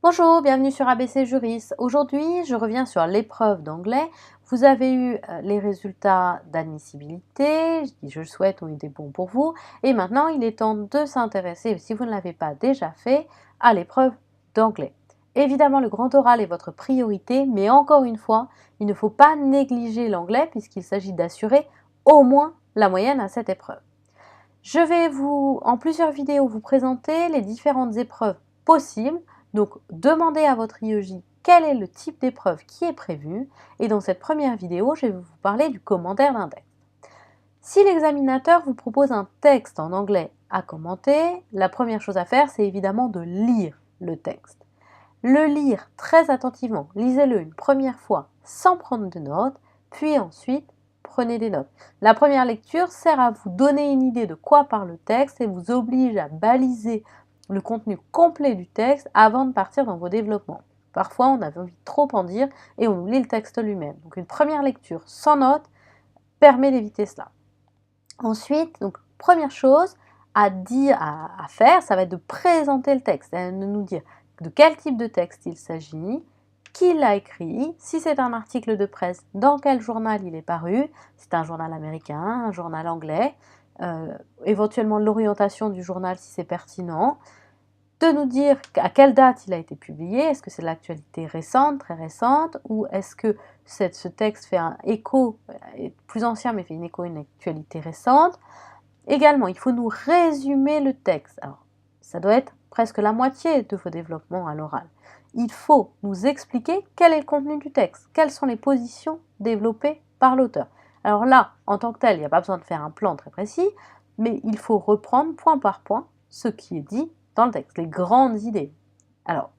Bonjour, bienvenue sur ABC Juris. Aujourd'hui, je reviens sur l'épreuve d'anglais. Vous avez eu les résultats d'admissibilité, qui je le souhaite ont été bons pour vous. Et maintenant, il est temps de s'intéresser, si vous ne l'avez pas déjà fait, à l'épreuve d'anglais. Évidemment, le grand oral est votre priorité, mais encore une fois, il ne faut pas négliger l'anglais puisqu'il s'agit d'assurer au moins la moyenne à cette épreuve. Je vais en plusieurs vidéos, vous présenter les différentes épreuves possibles. Donc, demandez à votre IEJ quel est le type d'épreuve qui est prévu. Et dans cette première vidéo, je vais vous parler du commentaire d'un texte. Si l'examinateur vous propose un texte en anglais à commenter, la première chose à faire, c'est évidemment de lire le texte. Le lire très attentivement, lisez-le une première fois sans prendre de notes, puis ensuite prenez des notes. La première lecture sert à vous donner une idée de quoi parle le texte et vous oblige à baliser le contenu complet du texte avant de partir dans vos développements. Parfois, on a envie de trop en dire et on oublie le texte lui-même. Donc une première lecture sans notes permet d'éviter cela. Ensuite, donc première chose à faire, ça va être de présenter le texte, de nous dire de quel type de texte il s'agit, qui l'a écrit, si c'est un article de presse, dans quel journal il est paru, si c'est un journal américain, un journal anglais, éventuellement l'orientation du journal si c'est pertinent, de nous dire à quelle date il a été publié, est-ce que c'est de l'actualité récente, très récente, ou est-ce que ce texte fait un écho, plus ancien mais fait une écho à une actualité récente. Également, il faut nous résumer le texte. Alors, ça doit être presque la moitié de vos développements à l'oral. Il faut nous expliquer quel est le contenu du texte, quelles sont les positions développées par l'auteur. Alors là, en tant que tel, il n'y a pas besoin de faire un plan très précis, mais il faut reprendre point par point ce qui est dit dans le texte, les grandes idées. Alors,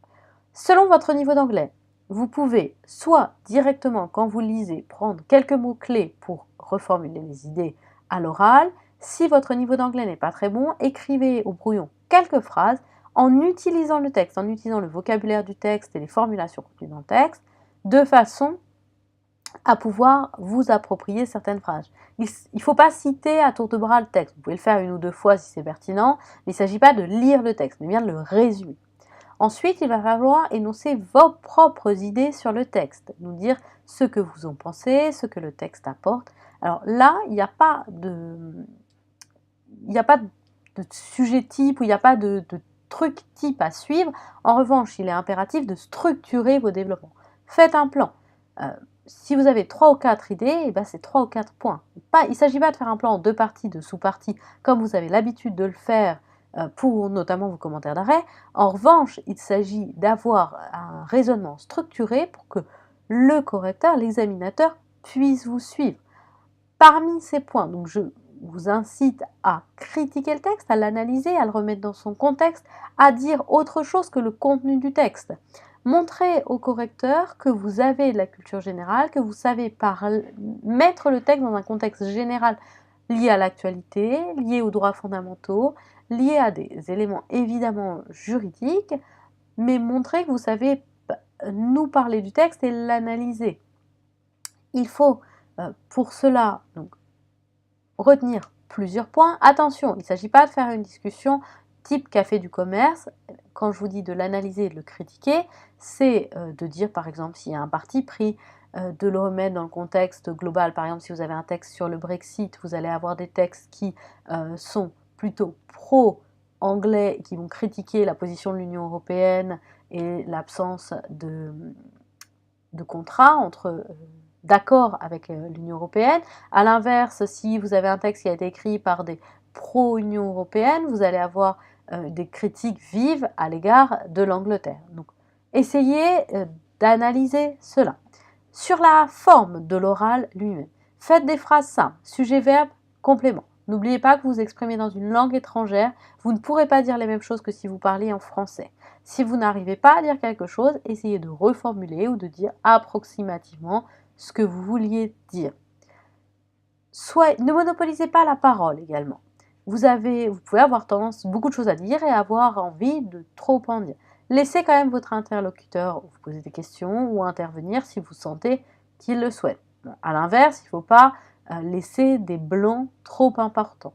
selon votre niveau d'anglais, vous pouvez soit directement, quand vous lisez, prendre quelques mots-clés pour reformuler les idées à l'oral. Si votre niveau d'anglais n'est pas très bon, écrivez au brouillon quelques phrases en utilisant le texte, en utilisant le vocabulaire du texte et les formulations contenues dans le texte, de façon à pouvoir vous approprier certaines phrases. Il ne faut pas citer à tour de bras le texte. Vous pouvez le faire une ou deux fois si c'est pertinent, mais il ne s'agit pas de lire le texte, mais bien de le résumer. Ensuite, il va falloir énoncer vos propres idées sur le texte, nous dire ce que vous en pensez, ce que le texte apporte. Alors là, il n'y a pas de sujet type ou il n'y a pas de truc type à suivre. En revanche, il est impératif de structurer vos développements. Faites un plan. Si vous avez 3 ou 4 idées, c'est 3 ou 4 points. Il ne s'agit pas de faire un plan en 2 parties, de sous-parties, comme vous avez l'habitude de le faire pour notamment vos commentaires d'arrêt. En revanche, il s'agit d'avoir un raisonnement structuré pour que le correcteur, l'examinateur, puisse vous suivre. Parmi ces points, donc je vous incite à critiquer le texte, à l'analyser, à le remettre dans son contexte, à dire autre chose que le contenu du texte. Montrez au correcteur que vous avez de la culture générale, que vous savez mettre le texte dans un contexte général lié à l'actualité, lié aux droits fondamentaux, lié à des éléments évidemment juridiques, mais montrez que vous savez nous parler du texte et l'analyser. Il faut pour cela donc, retenir plusieurs points. Attention, il ne s'agit pas de faire une discussion type café du commerce. Quand je vous dis de l'analyser et de le critiquer, c'est de dire par exemple s'il y a un parti pris, de le remettre dans le contexte global. Par exemple, si vous avez un texte sur le Brexit, vous allez avoir des textes qui sont plutôt pro-anglais, qui vont critiquer la position de l'Union européenne et l'absence de contrat d'accord avec l'Union européenne. A l'inverse, si vous avez un texte qui a été écrit par des pro-Union européenne, vous allez avoir des critiques vives à l'égard de l'Angleterre. Donc, essayez d'analyser cela. Sur la forme de l'oral lui-même, faites des phrases simples, sujet, verbe, complément. N'oubliez pas que vous vous exprimez dans une langue étrangère, vous ne pourrez pas dire les mêmes choses que si vous parliez en français. Si vous n'arrivez pas à dire quelque chose, essayez de reformuler ou de dire approximativement ce que vous vouliez dire. Ne monopolisez pas la parole également. Vous pouvez avoir tendance, beaucoup de choses à dire et avoir envie de trop en dire. Laissez quand même votre interlocuteur vous poser des questions ou intervenir si vous sentez qu'il le souhaite. Bon, à l'inverse, il ne faut pas laisser des blancs trop importants.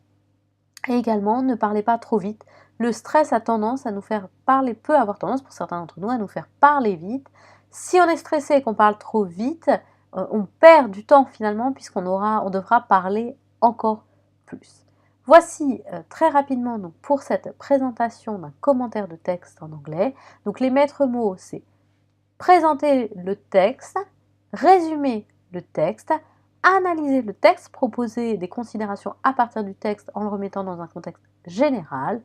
Et également, ne parlez pas trop vite. Le stress a tendance à nous faire parler, peut avoir tendance pour certains d'entre nous à nous faire parler vite. Si on est stressé et qu'on parle trop vite, on perd du temps finalement on devra parler encore plus. Voici très rapidement donc, pour cette présentation d'un commentaire de texte en anglais. Donc les maîtres mots, c'est présenter le texte, résumer le texte, analyser le texte, proposer des considérations à partir du texte en le remettant dans un contexte général.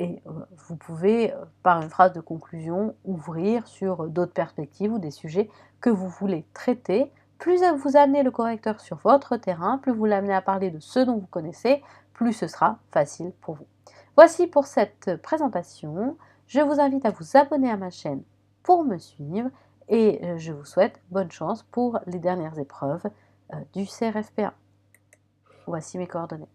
Et vous pouvez, par une phrase de conclusion, ouvrir sur d'autres perspectives ou des sujets que vous voulez traiter. Plus vous amenez le correcteur sur votre terrain, plus vous l'amenez à parler de ce dont vous connaissez, plus ce sera facile pour vous. Voici pour cette présentation. Je vous invite à vous abonner à ma chaîne pour me suivre et je vous souhaite bonne chance pour les dernières épreuves du CRFPA. Voici mes coordonnées.